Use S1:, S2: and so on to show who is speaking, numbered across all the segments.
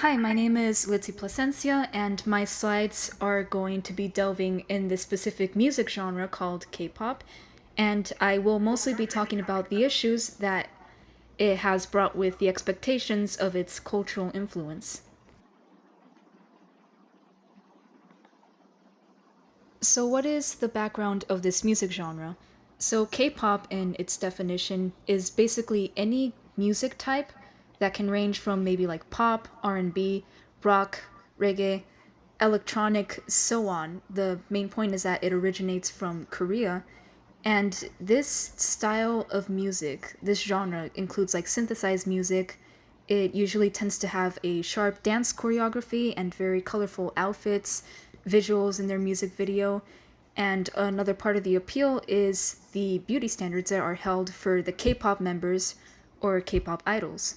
S1: Hi, my name is Litzy Placencia, and my slides are going to be delving in this specific music genre called K-pop, and I will mostly be talking about the issues that it has brought with the expectations of its cultural influence. So, what is the background of this music genre? So, K-pop, in its definition, is basically any music type that can range from maybe like pop, R&B, rock, reggae, electronic, so on. The main point is that it originates from Korea, and this style of music, this genre, includes like synthesized music. It usually tends to have a sharp dance choreography and very colorful outfits, visuals in their music video. And another part of the appeal is the beauty standards that are held for the K pop members or K pop idols.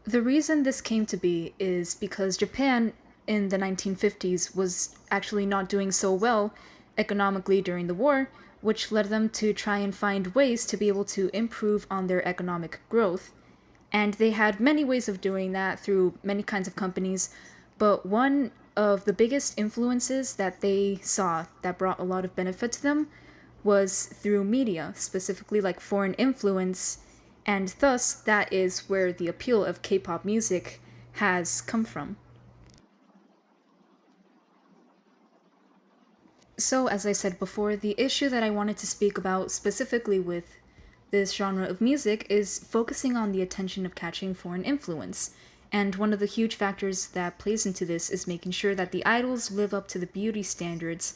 S1: The reason this came to be is because Japan in the 1950s was actually not doing so well economically during the war, which led them to try and find ways to be able to improve on their economic growth. And they had many ways of doing that through many kinds of companies, but one of the biggest influences that they saw that brought a lot of benefit to them was through media, specifically like foreign influence, and thus that is where the appeal of K-pop music has come from. So, as I said before, the issue that I wanted to speak about specifically with this genre of music is focusing on the attention of catching foreign influence. And one of the huge factors that plays into this is making sure that the idols live up to the beauty standards.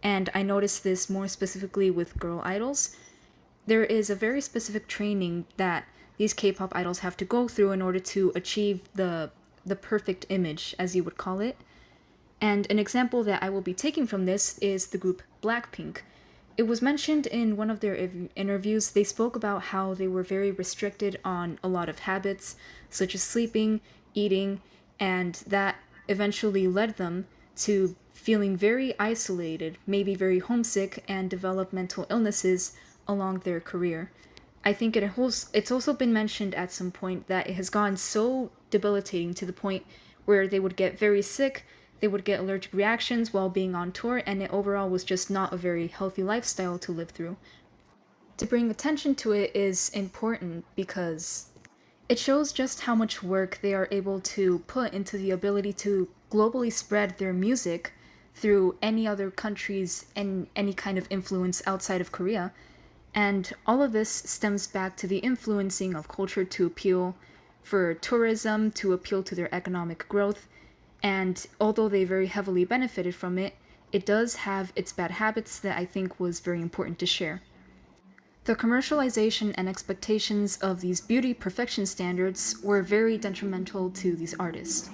S1: And I noticed this more specifically with girl idols. There is a very specific training that these K-pop idols have to go through in order to achieve the perfect image, as you would call it. And an example that I will be taking from this is the group Blackpink. It was mentioned in one of their interviews, they spoke about how they were very restricted on a lot of habits, such as sleeping, eating, and that eventually led them to feeling very isolated, maybe very homesick, and develop mental illnesses along their career. I think it's also been mentioned at some point that it has gone so debilitating to the point where they would get very sick, they would get allergic reactions while being on tour, and it overall was just not a very healthy lifestyle to live through. To bring attention to it is important because it shows just how much work they are able to put into the ability to globally spread their music through any other countries and any kind of influence outside of Korea. And all of this stems back to the influencing of culture to appeal for tourism, to appeal to their economic growth. And although they very heavily benefited from it, it does have its bad habits that I think was very important to share. The commercialization and expectations of these beauty perfection standards were very detrimental to these artists.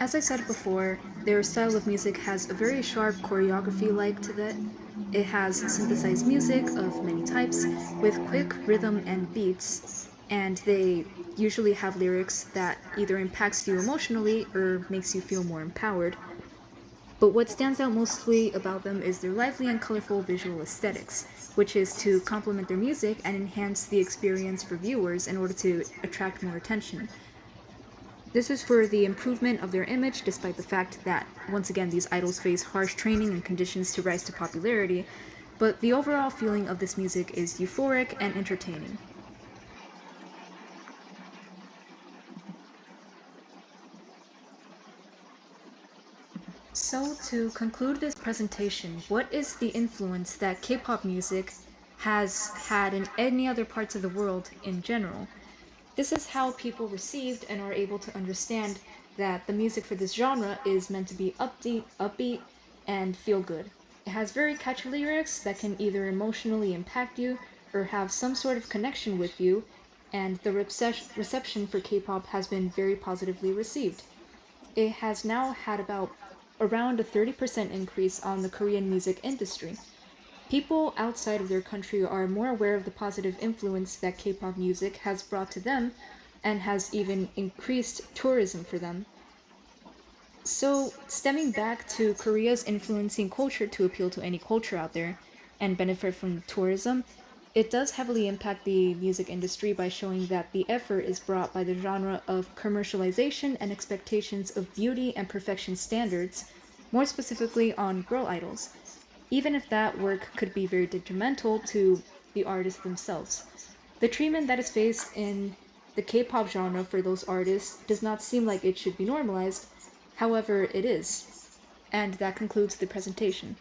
S1: As I said before, their style of music has a very sharp choreography like to it. It has synthesized music of many types with quick rhythm and beats, and they usually have lyrics that either impacts you emotionally or makes you feel more empowered. But what stands out mostly about them is their lively and colorful visual aesthetics, which is to complement their music and enhance the experience for viewers in order to attract more attention. This is for the improvement of their image, despite the fact that, once again, these idols face harsh training and conditions to rise to popularity, but the overall feeling of this music is euphoric and entertaining. So, to conclude this presentation, what is the influence that K-pop music has had in any other parts of the world in general? This is how people received and are able to understand that the music for this genre is meant to be upbeat, and feel good. It has very catchy lyrics that can either emotionally impact you or have some sort of connection with you, and the reception for K-pop has been very positively received. It has now had about around a 30% increase on the Korean music industry. People outside of their country are more aware of the positive influence that K-pop music has brought to them and has even increased tourism for them. So, stemming back to Korea's influencing culture to appeal to any culture out there and benefit from tourism, It does heavily impact the music industry by showing that the effort is brought by the genre of commercialization and expectations of beauty and perfection standards, more specifically on girl idols, even if that work could be very detrimental to the artists themselves. The treatment that is faced in the K pop genre for those artists does not seem like it should be normalized, however, it is. And that concludes the presentation.